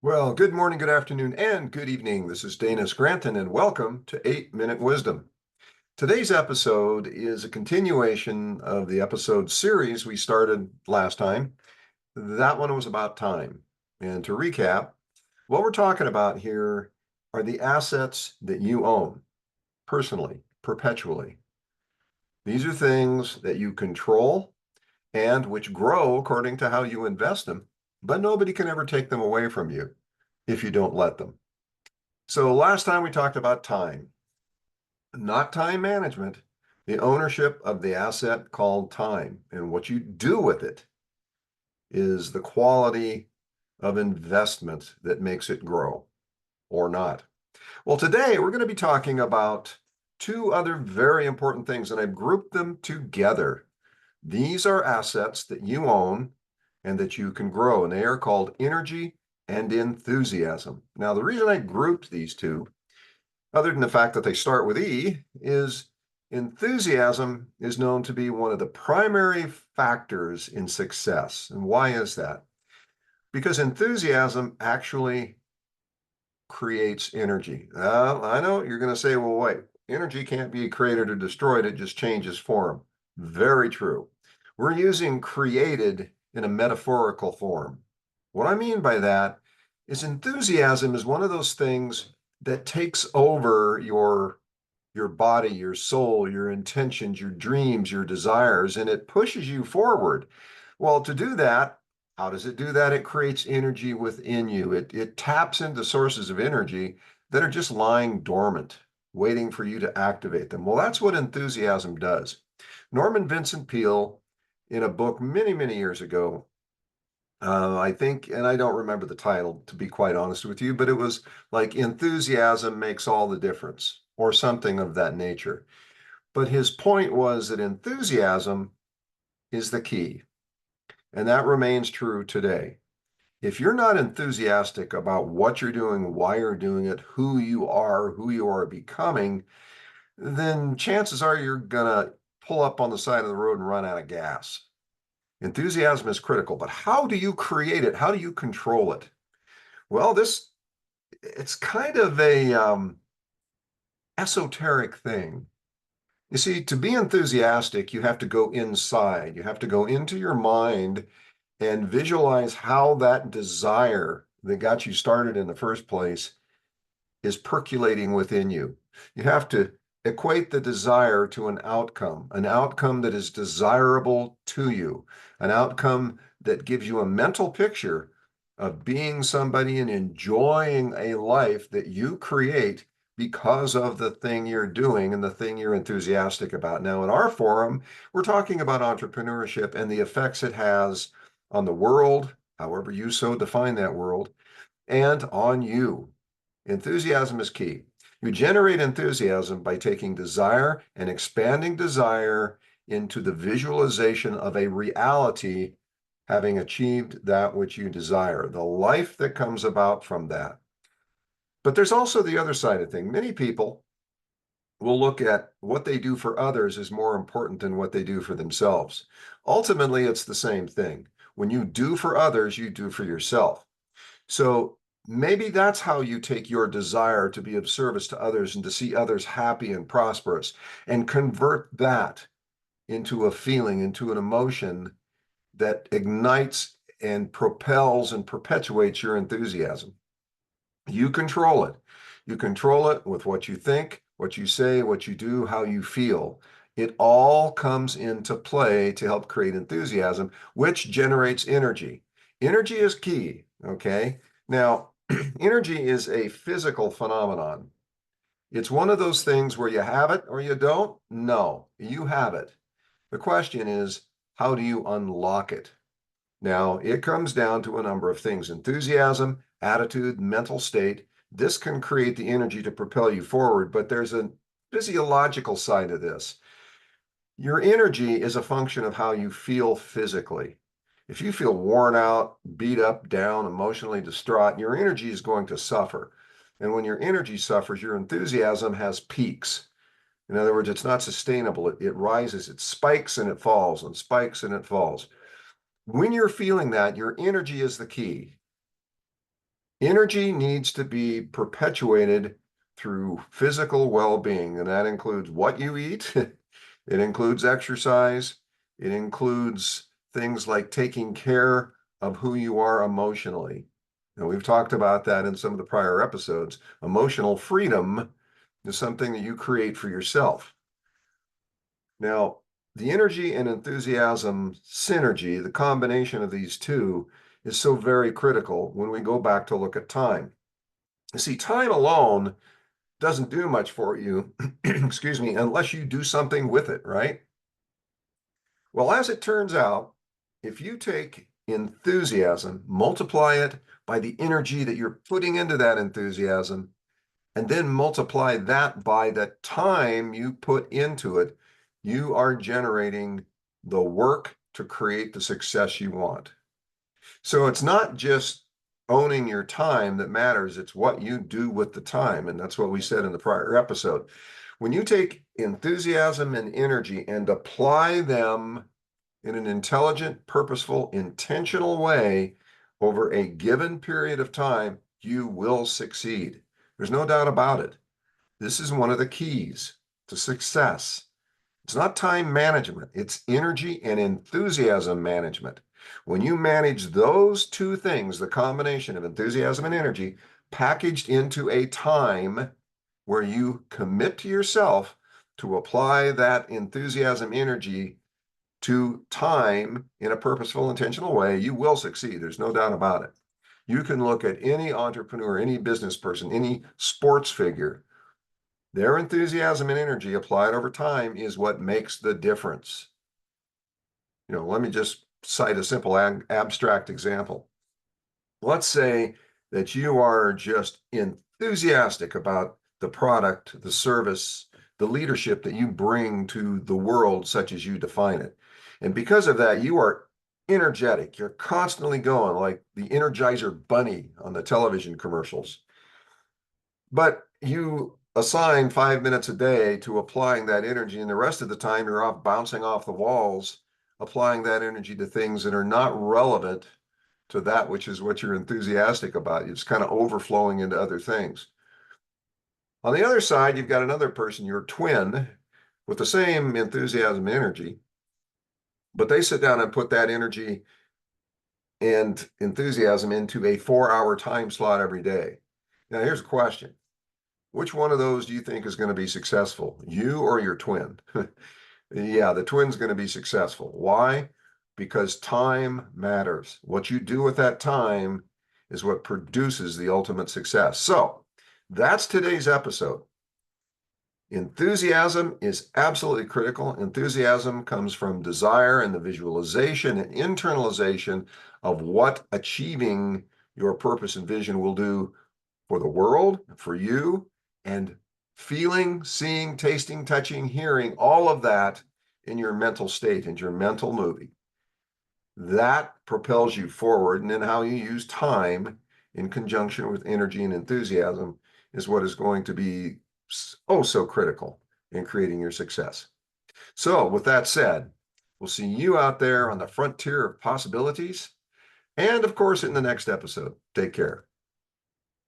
Well, good morning, good afternoon, and good evening. This is Dana Scranton, and welcome to 8 Minute Wisdom. Today's episode is a continuation of the episode series we started last time. That one was about time. And to recap, what we're talking about here are the assets that you own personally, perpetually. These are things that you control and which grow according to how you invest them, but nobody can ever take them away from you if you don't let them. So last time we talked about time, not time management, the ownership of the asset called time. And what you do with it is the quality of investment that makes it grow or not. Well, today we're going to be talking about two other very important things, and I've grouped them together. These are assets that you own and that you can grow, and they are called energy and enthusiasm. Now, the reason I grouped these two, other than the fact that they start with E, is enthusiasm is known to be one of the primary factors in success. And why is that? Because enthusiasm actually creates energy. I know you're going to say, well, wait, energy can't be created or destroyed, it just changes form. Very true. We're using created in a metaphorical form. What I mean by that is enthusiasm is one of those things that takes over your body, your soul, your intentions, your dreams, your desires, and it pushes you forward. Well, to do that, how does it do that? It creates energy within you. It taps into sources of energy that are just lying dormant, waiting for you to activate them. Well, that's what enthusiasm does. Norman Vincent Peale, in a book many, many years ago, I think, and I don't remember the title to be quite honest with you, but it was like enthusiasm makes all the difference or something of that nature. But his point was that enthusiasm is the key, and that remains true today. If you're not enthusiastic about what you're doing, why you're doing it, who you are becoming, then chances are you're going to pull up on the side of the road and run out of gas. Enthusiasm is critical, but how do you create it? How do you control it? Well, it's kind of a esoteric thing. You see, to be enthusiastic, you have to go inside. You have to go into your mind and visualize how that desire that got you started in the first place is percolating within you. You have to equate the desire to an outcome that is desirable to you, an outcome that gives you a mental picture of being somebody and enjoying a life that you create because of the thing you're doing and the thing you're enthusiastic about. Now, in our forum, we're talking about entrepreneurship and the effects it has on the world, however you so define that world, and on you. Enthusiasm is key. You generate enthusiasm by taking desire and expanding desire into the visualization of a reality having achieved that which you desire, the life that comes about from that. But there's also the other side of things. Many people will look at what they do for others as more important than what they do for themselves. Ultimately, it's the same thing. When you do for others, you do for yourself. So maybe that's how you take your desire to be of service to others and to see others happy and prosperous and convert that into a feeling, into an emotion that ignites and propels and perpetuates your enthusiasm. You control it. You control it with what you think, what you say, what you do, how you feel. It all comes into play to help create enthusiasm, which generates energy. Energy is key, okay? Now, energy is a physical phenomenon. It's one of those things where you have it or you don't. No, you have it. The question is, how do you unlock it? Now, it comes down to a number of things: enthusiasm, attitude, mental state. This can create the energy to propel you forward, but there's a physiological side of this. Your energy is a function of how you feel physically. If you feel worn out, beat up, down, emotionally distraught, your energy is going to suffer. And when your energy suffers, your enthusiasm has peaks. In other words, it's not sustainable. It rises, it spikes and it falls, and spikes and it falls. When you're feeling that, your energy is the key. Energy needs to be perpetuated through physical well-being, and that includes what you eat. It includes exercise. It includes things like taking care of who you are emotionally. And we've talked about that in some of the prior episodes. Emotional freedom is something that you create for yourself. Now, the energy and enthusiasm synergy, the combination of these two, is so very critical when we go back to look at time. You see, time alone doesn't do much for you, excuse me, unless you do something with it, right? Well, as it turns out, if you take enthusiasm, multiply it by the energy that you're putting into that enthusiasm, and then multiply that by the time you put into it, you are generating the work to create the success you want. So it's not just owning your time that matters, it's what you do with the time. And that's what we said in the prior episode. When you take enthusiasm and energy and apply them in an intelligent, purposeful, intentional way over a given period of time, you will succeed. There's no doubt about it. This is one of the keys to success. It's not time management, it's energy and enthusiasm management. When you manage those two things, the combination of enthusiasm and energy, packaged into a time where you commit to yourself to apply that enthusiasm energy to time in a purposeful, intentional way, you will succeed. There's no doubt about it. You can look at any entrepreneur, any business person, any sports figure. Their enthusiasm and energy applied over time is what makes the difference. Let me just cite a simple abstract example. Let's say that you are just enthusiastic about the product, the service, the leadership that you bring to the world, such as you define it. And because of that, you are energetic. You're constantly going like the Energizer Bunny on the television commercials. But you assign 5 minutes a day to applying that energy, and the rest of the time you're off bouncing off the walls, applying that energy to things that are not relevant to that which is what you're enthusiastic about. It's kind of overflowing into other things. On the other side, you've got another person, your twin, with the same enthusiasm and energy, but they sit down and put that energy and enthusiasm into a 4-hour time slot every day. Now, here's a question. Which one of those do you think is going to be successful, you or your twin? Yeah, the twin's going to be successful. Why? Because time matters. What you do with that time is what produces the ultimate success. So that's today's episode. Enthusiasm is absolutely critical. Enthusiasm comes from desire and the visualization and internalization of what achieving your purpose and vision will do for the world, for you, and feeling, seeing, tasting, touching, hearing, all of that in your mental state, in your mental movie. That propels you forward. And then how you use time in conjunction with energy and enthusiasm is what is going to be so critical in creating your success. So with that said, we'll see you out there on the frontier of possibilities. And of course, in the next episode. Take care.